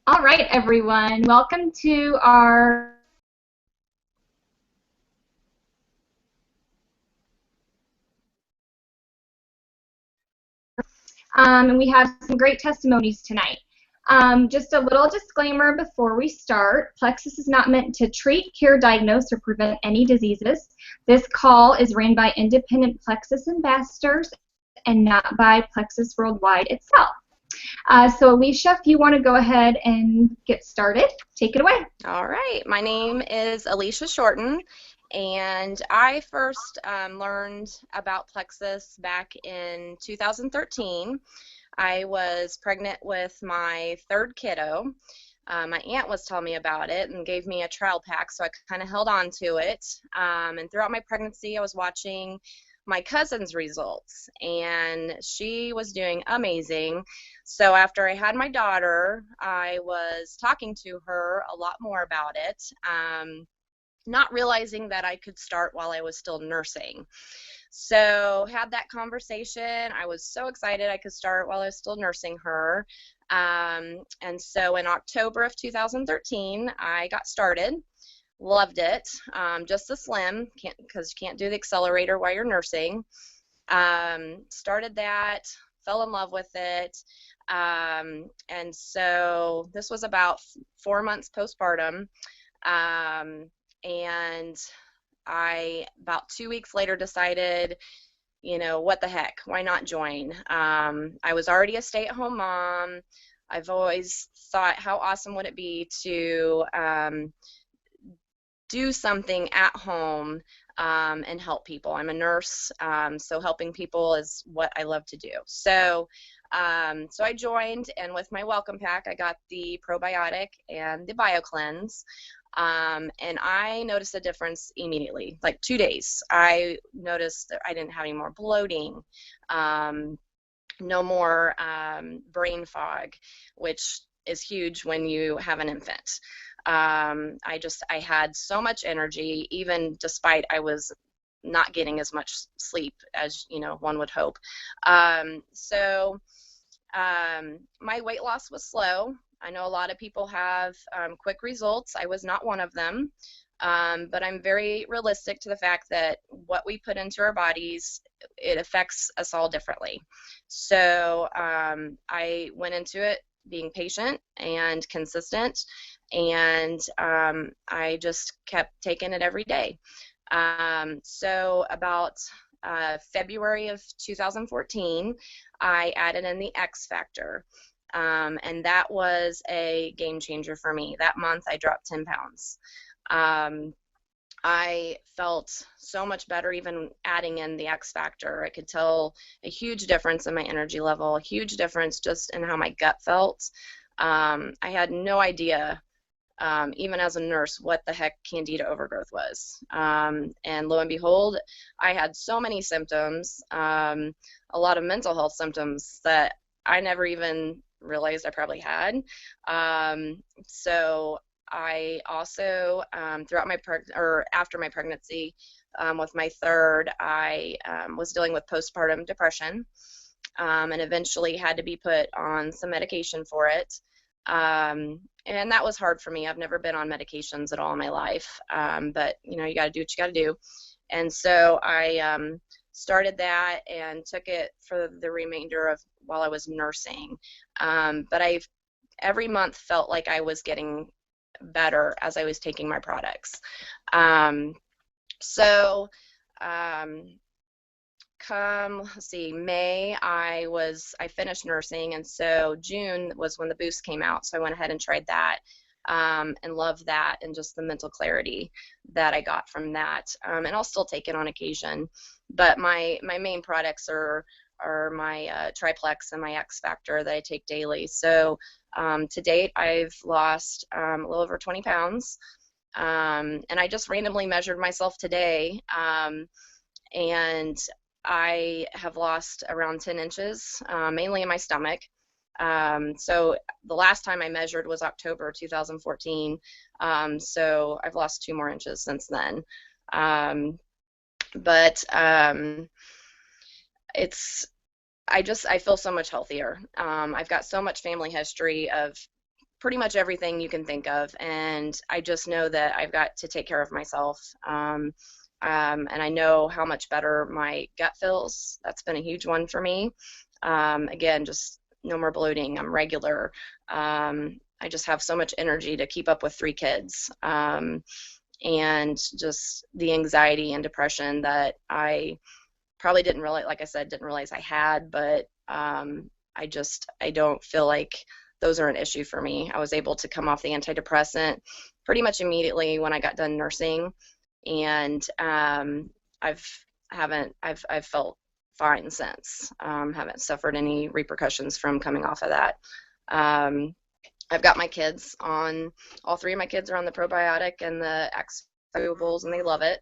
All right, everyone. Welcome to our and we have some great testimonies tonight. Just a little disclaimer before we start. Plexus is not meant to treat, cure, diagnose, or prevent any diseases. This call is ran by independent Plexus ambassadors and not by Plexus Worldwide itself. So Alicia, if you want to go ahead and get started, take it away. All right, my name is Alicia Shorten, and I first learned about Plexus back in 2013. I was pregnant with my third kiddo. My aunt was telling me about it and gave me a trial pack, so I kind of held on to it. And throughout my pregnancy, I was watching my cousin's results, and she was doing amazing. So after I had my daughter, I was talking to her a lot more about it, not realizing that I could start while I was still nursing. So had that conversation. I was so excited I could start while I was still nursing her. And so in October of 2013, I got started. Loved it. Just a slim, because you can't do the accelerator while you're nursing. Started that, fell in love with it. And so this was about 4 months postpartum. And I, about 2 weeks later, decided, what the heck, why not join? I was already a stay-at-home mom. I've always thought, how awesome would it be to do something at home and help people. I'm a nurse, so helping people is what I love to do. So I joined, and with my welcome pack, I got the probiotic and the BioCleanse. And I noticed a difference immediately, like 2 days. I noticed that I didn't have any more bloating, no more brain fog, which is huge when you have an infant. I had so much energy, even despite I was not getting as much sleep as one would hope. My weight loss was slow. I know a lot of people have quick results. I was not one of them, but I'm very realistic to the fact that what we put into our bodies, it affects us all differently. So I went into it being patient and consistent, and I just kept taking it every day. So about February of 2014, I added in the X Factor, and that was a game changer for me. That month, I dropped 10 pounds. I felt so much better even adding in the X Factor. I could tell a huge difference in my energy level, a huge difference just in how my gut felt. I had no idea, even as a nurse, what the heck candida overgrowth was. And lo and behold, I had so many symptoms, a lot of mental health symptoms that I never even realized I probably had. So I also, throughout my after my pregnancy, with my third, I was dealing with postpartum depression, and eventually had to be put on some medication for it. And that was hard for me. I've never been on medications at all in my life, but you got to do what you got to do. And so I started that and took it for the remainder of while I was nursing. But every month felt like I was getting better as I was taking my products. So come, let's see, May, I finished nursing, and so June was when the boost came out, so I went ahead and tried that, and loved that, and just the mental clarity that I got from that. And I'll still take it on occasion, but my main products are my Triplex and my X Factor that I take daily. So to date, I've lost a little over 20 pounds, and I just randomly measured myself today, and I have lost around 10 inches, mainly in my stomach. So the last time I measured was October 2014. So I've lost 2 more inches since then. But I feel so much healthier. I've got so much family history of pretty much everything you can think of, and I just know that I've got to take care of myself. And I know how much better my gut feels. That's been a huge one for me. Again, just no more bloating. I'm regular. I just have so much energy to keep up with 3 kids. And just the anxiety and depression that I probably didn't realize, like I said, didn't realize I had, but I don't feel like those are an issue for me. I was able to come off the antidepressant pretty much immediately when I got done nursing, and I've felt fine since. Haven't suffered any repercussions from coming off of that. I've got my kids on, all 3 of my kids are on the probiotic and the X-Fuels, and they love it.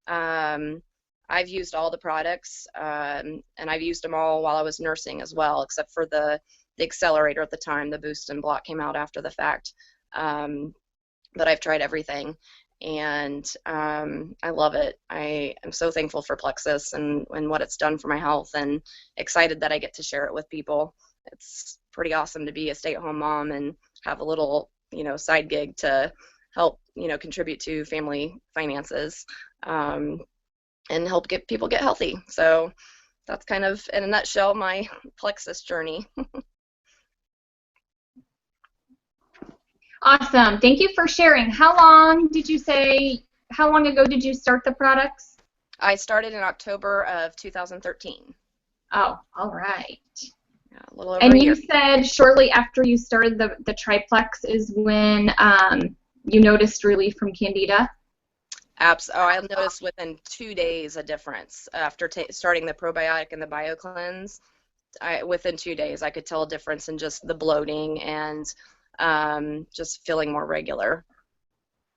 I've used all the products, and I've used them all while I was nursing as well, except for the accelerator at the time. The boost and block came out after the fact. But I've tried everything, and I love it. I am so thankful for Plexus and what it's done for my health, and excited that I get to share it with people. It's pretty awesome to be a stay-at-home mom and have a little, side gig to help, contribute to family finances, and help people get healthy. So that's kind of, in a nutshell, my Plexus journey. Awesome. Thank you for sharing. How long ago did you start the products? I started in October of 2013. Oh, all right. Yeah, a little over a year. You said shortly after you started the triplex is when you noticed relief from Candida? I noticed within 2 days a difference after starting the probiotic and the BioCleanse. Within 2 days, I could tell a difference in just the bloating and just feeling more regular.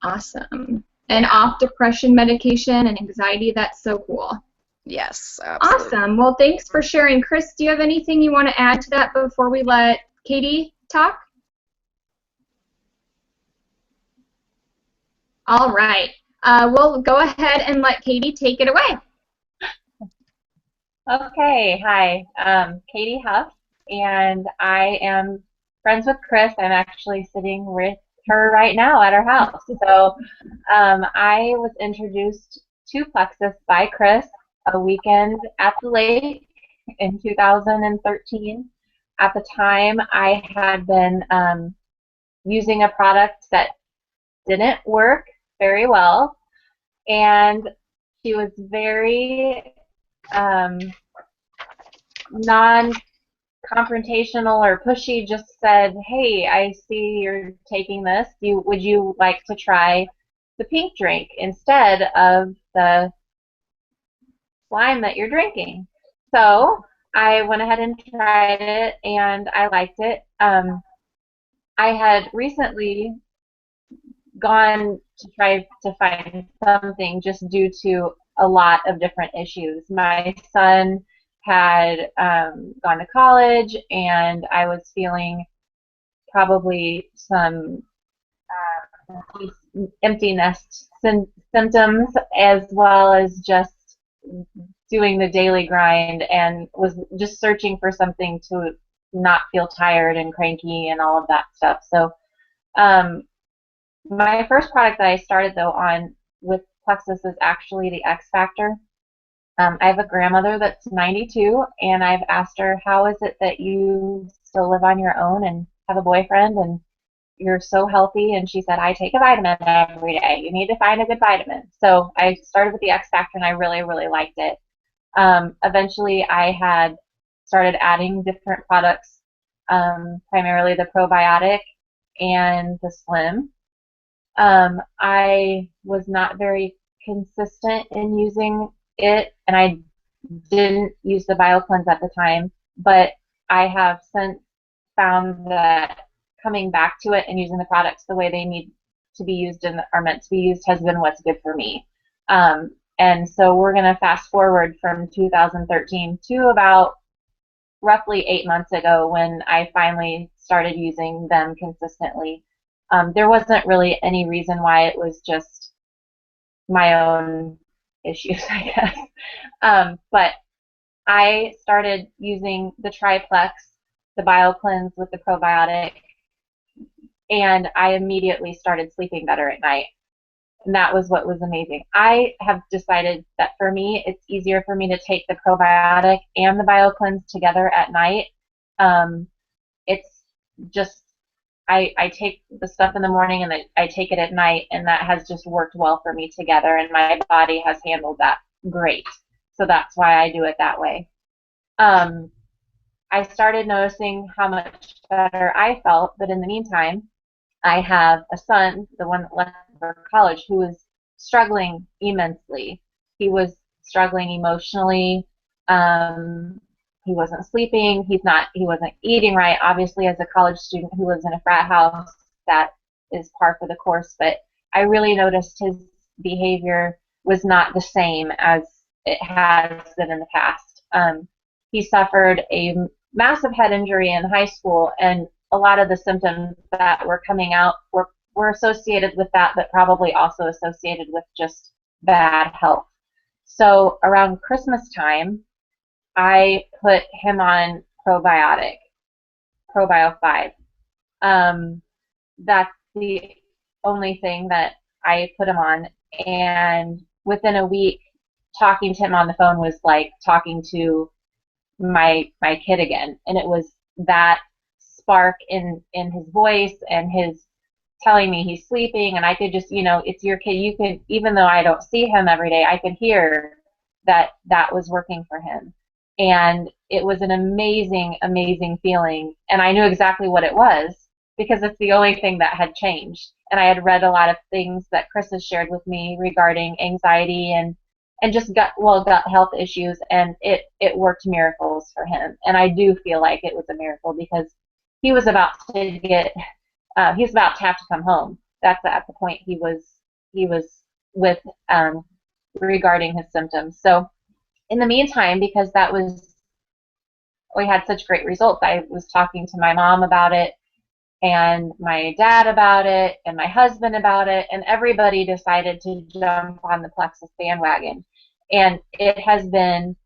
Awesome. And off depression medication and anxiety, that's so cool. Yes, absolutely. Awesome. Well, thanks for sharing. Chris, do you have anything you want to add to that before we let Katie talk? All right. We'll go ahead and let Katie take it away. Okay. Hi. Katie Huff, and I am friends with Chris. I'm actually sitting with her right now at our house. So I was introduced to Plexus by Chris a weekend at the lake in 2013. At the time, I had been using a product that didn't work very well, and she was very non-confrontational or pushy, just said, hey, I see you're taking this. Would you like to try the pink drink instead of the slime that you're drinking? So I went ahead and tried it, and I liked it. I had recently gone to try to find something just due to a lot of different issues. My son had gone to college, and I was feeling probably some empty nest symptoms, as well as just doing the daily grind, and was just searching for something to not feel tired and cranky and all of that stuff. So my first product that I started though on with Plexus is actually the X Factor. I have a grandmother that's 92, and I've asked her, how is it that you still live on your own and have a boyfriend and you're so healthy? And she said, I take a vitamin every day. You need to find a good vitamin. So I started with the X Factor, and I really, really liked it. Eventually, I had started adding different products, primarily the probiotic and the Slim. I was not very consistent in using it, and I didn't use the BioCleanse at the time, but I have since found that coming back to it and using the products the way they need to be used and are meant to be used has been what's good for me. And so we're going to fast forward from 2013 to about roughly 8 months ago when I finally started using them consistently. There wasn't really any reason why, it was just my own issues, I guess. But I started using the triplex, the BioCleanse with the probiotic, and I immediately started sleeping better at night. And that was what was amazing. I have decided that for me, it's easier for me to take the probiotic and the BioCleanse together at night. It's just, I take the stuff in the morning and I take it at night, and that has just worked well for me together, and my body has handled that great. So that's why I do it that way. I started noticing how much better I felt, but in the meantime, I have a son, the one that left for college, who was struggling immensely. He was struggling emotionally. He wasn't sleeping. He wasn't eating right. Obviously, as a college student who lives in a frat house, that is par for the course. But I really noticed his behavior was not the same as it has been in the past. He suffered a massive head injury in high school, and a lot of the symptoms that were coming out were associated with that, but probably also associated with just bad health. So around Christmas time, I put him on probiotic, Probio 5. That's the only thing that I put him on, and within a week, talking to him on the phone was like talking to my kid again, and it was that spark in his voice and his telling me he's sleeping, and I could just, it's your kid. You could, even though I don't see him every day, I could hear that was working for him. And it was an amazing, amazing feeling. And I knew exactly what it was because it's the only thing that had changed. And I had read a lot of things that Chris has shared with me regarding anxiety and just gut health issues, and it worked miracles for him. And I do feel like it was a miracle because he was about to have to come home. That's at the point he was with regarding his symptoms. So in the meantime, because we had such great results, I was talking to my mom about it, and my dad about it, and my husband about it, and everybody decided to jump on the Plexus bandwagon. And it has been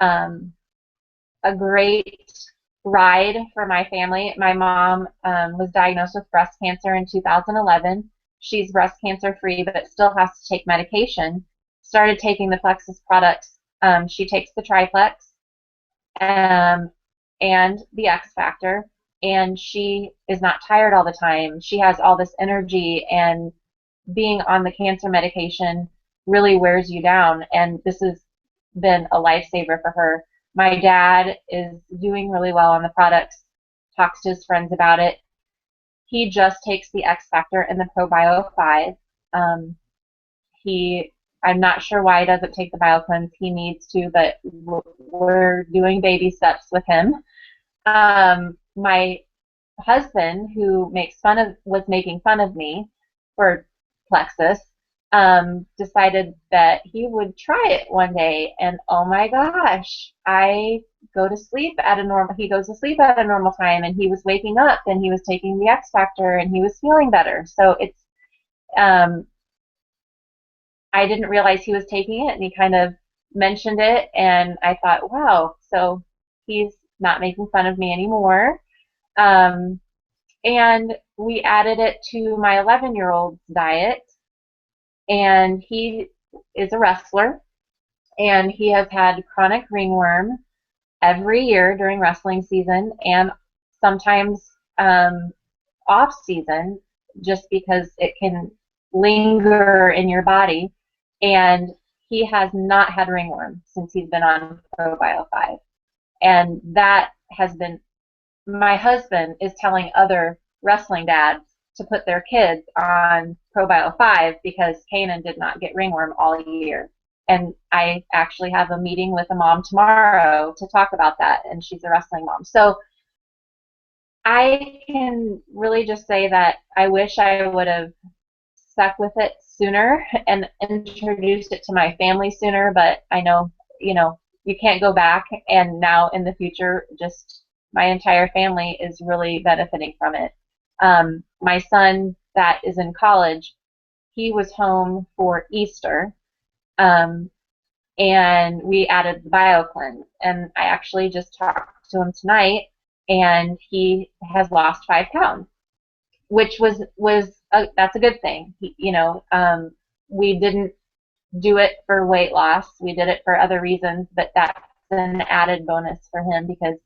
a great ride for my family. My mom was diagnosed with breast cancer in 2011. She's breast cancer free, but still has to take medication. Started taking the Plexus products. She takes the Triplex and the X Factor, and she is not tired all the time. She has all this energy, and being on the cancer medication really wears you down, and this has been a lifesaver for her. My dad is doing really well on the products, talks to his friends about it. He just takes the X Factor and the Probio 5. I'm not sure why he doesn't take the BioCleanse. He needs to, but we're doing baby steps with him. My husband, who was making fun of me for Plexus, decided that he would try it one day, and oh my gosh, he goes to sleep at a normal time, and he was waking up, and he was taking the X Factor, and he was feeling better. So it's I didn't realize he was taking it, and he kind of mentioned it, and I thought, wow, so he's not making fun of me anymore. And we added it to my 11-year-old's diet, and he is a wrestler, and he has had chronic ringworm every year during wrestling season, and sometimes off season, just because it can linger in your body. And he has not had ringworm since he's been on Probio 5. And that has been, my husband is telling other wrestling dads to put their kids on Probio 5 because Kanan did not get ringworm all year. And I actually have a meeting with a mom tomorrow to talk about that, and she's a wrestling mom. So I can really just say that I wish I would have stuck with it sooner and introduced it to my family sooner, but I know, you can't go back, and now in the future, just my entire family is really benefiting from it. My son that is in college, he was home for Easter, and we added the BioCleanse, and I actually just talked to him tonight, and he has lost 5 pounds. which was that's a good thing. You know, we didn't do it for weight loss. We did it for other reasons, but that's an added bonus for him because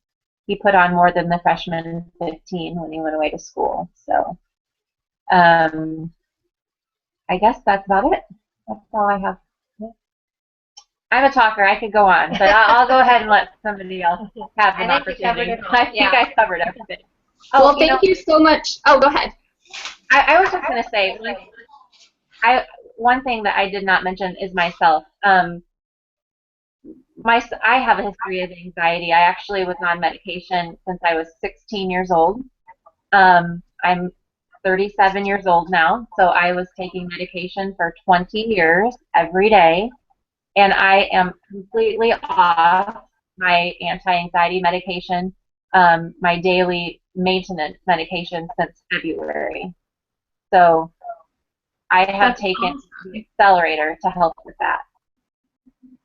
he put on more than the freshman 15 when he went away to school. So I guess that's about it. That's all I have. I'm a talker. I could go on, but I'll go ahead and let somebody else have an opportunity. I think I covered everything. Well, thank you so much. Oh, go ahead. I was just going to say, one thing that I did not mention is myself. I have a history of anxiety. I actually was on medication since I was 16 years old. I'm 37 years old now, so I was taking medication for 20 years every day, and I am completely off my anti-anxiety medication, my daily maintenance medication since February. So I have taken the accelerator to help with that.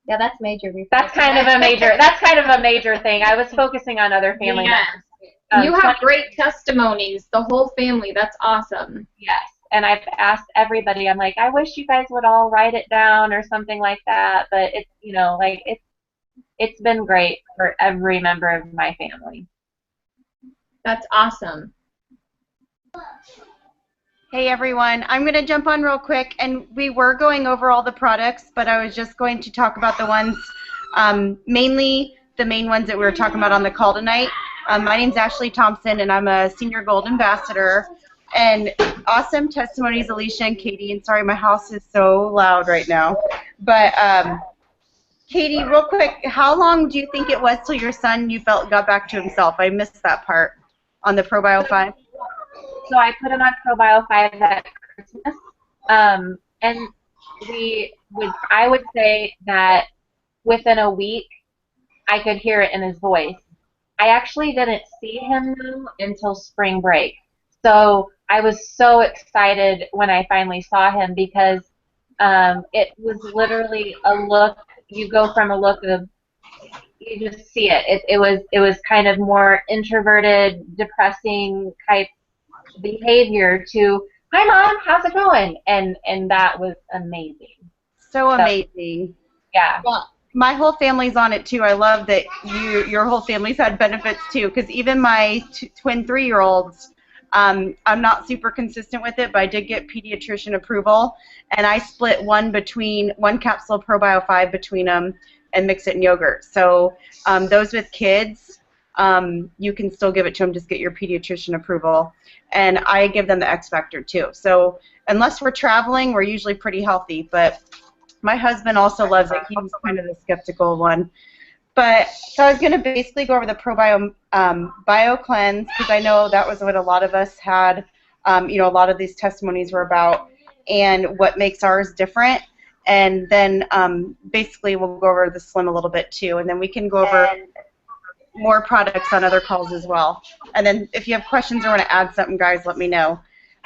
Yeah, that's major. That's kind of a major thing. I was focusing on other family members. You have great testimonies, the whole family. That's awesome. Yes, and I've asked everybody. I'm like, I wish you guys would all write it down or something like that. But it's, you know, like it's been great for every member of my family. That's awesome. Hey everyone, I'm going to jump on real quick, and we were going over all the products, but I was just going to talk about the ones, mainly the main ones that we were talking about on the call tonight. My name's Ashley Thompson, and I'm a Senior Gold Ambassador. And awesome testimonies, Alicia and Katie. And sorry, my house is so loud right now. But Katie, real quick, how long do you think it was till your son you felt got back to himself? I missed that part on the ProBio 5. So I put him on ProBio 5 at Christmas, and I would say that within a week I could hear it in his voice. I actually didn't see him though until spring break. So I was so excited when I finally saw him because it was literally a look. You go from a look of, you just see it. It was kind of more introverted, depressing type behavior to, hi Mom, how's it going? And that was amazing. So amazing. Yeah. Well, my whole family's on it too. I love that your whole family's had benefits too, because even my twin 3-year-olds, I'm not super consistent with it, but I did get pediatrician approval, and I split one capsule of ProBio 5 between them and mix it in yogurt. So those with kids, you can still give it to them, just get your pediatrician approval. And I give them the X Factor too. So unless we're traveling, we're usually pretty healthy, but my husband also loves it. He's kind of the skeptical one. But so I was going to basically go over the ProBio Bio Cleanse, because I know that was what a lot of us had, you know, a lot of these testimonies were about, and what makes ours different. And then basically we'll go over the Slim a little bit too, and then we can go over more products on other calls as well. And then if you have questions or want to add something, guys, let me know.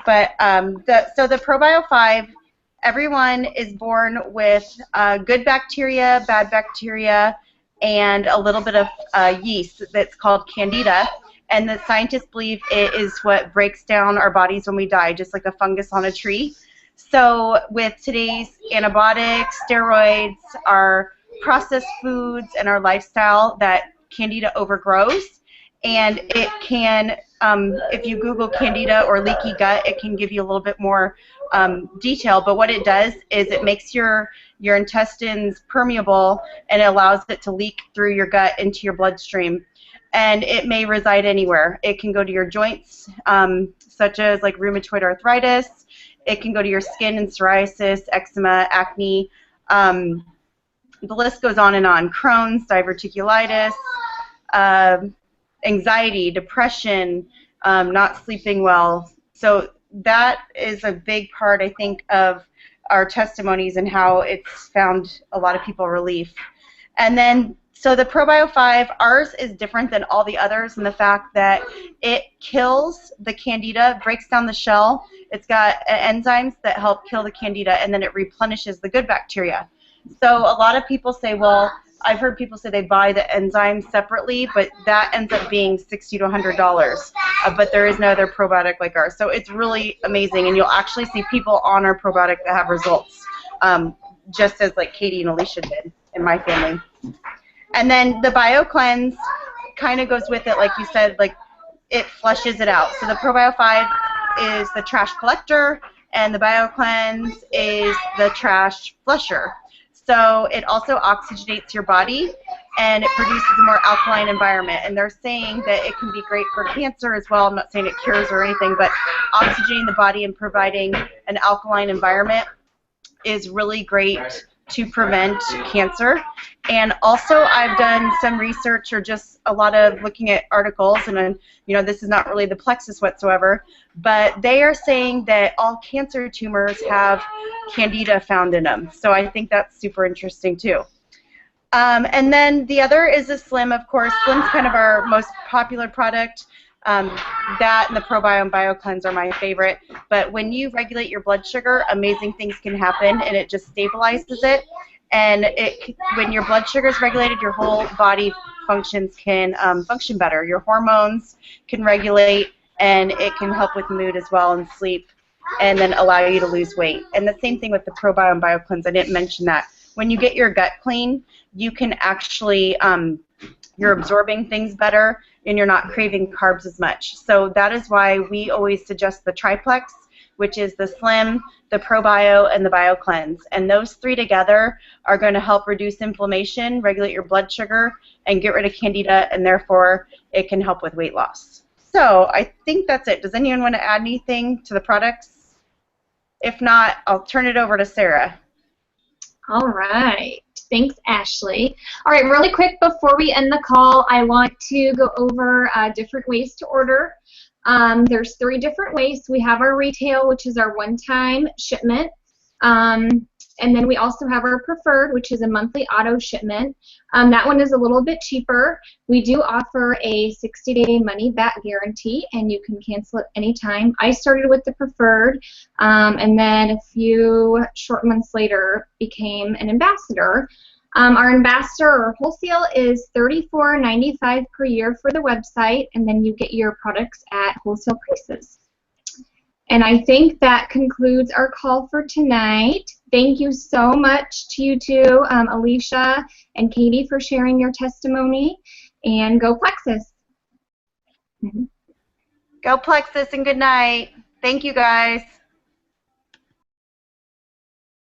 But so the ProBio 5, everyone is born with good bacteria, bad bacteria, and a little bit of yeast that's called Candida. And the scientists believe it is what breaks down our bodies when we die, just like a fungus on a tree. So with today's antibiotics, steroids, our processed foods, and our lifestyle, that Candida overgrows. And it can, if you Google Candida or leaky gut, it can give you a little bit more detail. But what it does is it makes your intestines permeable, and it allows it to leak through your gut into your bloodstream. And it may reside anywhere. It can go to your joints, such as like rheumatoid arthritis. It can go to your skin and psoriasis, eczema, acne. The list goes on and on. Crohn's, diverticulitis, anxiety, depression, not sleeping well. So that is a big part, I think, of our testimonies and how it's found a lot of people relief. And then, so the ProBio 5, ours is different than all the others in the fact that it kills the Candida, breaks down the shell. It's got enzymes that help kill the Candida, and then it replenishes the good bacteria. So a lot of people say, well, I've heard people say they buy the enzymes separately, but that ends up being $60 to $100. but there is no other probiotic like ours. So it's really amazing, and you'll actually see people on our probiotic that have results, just as like Katie and Alicia did in my family. And then the BioCleanse kind of goes with it, like you said, like it flushes it out. So the Probio 5 is the trash collector, and the BioCleanse is the trash flusher. So it also oxygenates your body, and it produces a more alkaline environment. And they're saying that it can be great for cancer as well. I'm not saying it cures or anything, but oxygenating the body and providing an alkaline environment is really great to prevent cancer. And also I've done some research, or just a lot of looking at articles, and you know, this is not really the Plexus whatsoever, but they are saying that all cancer tumors have candida found in them. So I think that's super interesting too. And then the other is the Slim, of course. Slim's kind of our most popular product. That and the ProBio and BioCleanse are my favorite. But when you regulate your blood sugar, amazing things can happen, and it just stabilizes it. And when your blood sugar is regulated, your whole body functions can function better. Your hormones can regulate, and it can help with mood as well and sleep, and then allow you to lose weight. And the same thing with the ProBio and BioCleanse. I didn't mention that. When you get your gut clean, you can actually, you're absorbing things better, and you're not craving carbs as much. So that is why we always suggest the triplex, which is the Slim, the ProBio, and the BioCleanse. And those three together are going to help reduce inflammation, regulate your blood sugar, and get rid of candida, and therefore it can help with weight loss. So I think that's it. Does anyone want to add anything to the products? If not, I'll turn it over to Sarah. All right. Thanks, Ashley. All right, really quick before we end the call, I want to go over different ways to order. There's 3 different ways. We have our retail, which is our one-time shipment. And then we also have our preferred, which is a monthly auto shipment. That one is a little bit cheaper. We do offer a 60-day money-back guarantee, and you can cancel it anytime. I started with the preferred, and then a few short months later became an ambassador. Our ambassador or wholesale is $34.95 per year for the website, and then you get your products at wholesale prices. And I think that concludes our call for tonight. Thank you so much to you two, Alicia and Katie, for sharing your testimony. And go Plexus. Go Plexus, and good night. Thank you, guys.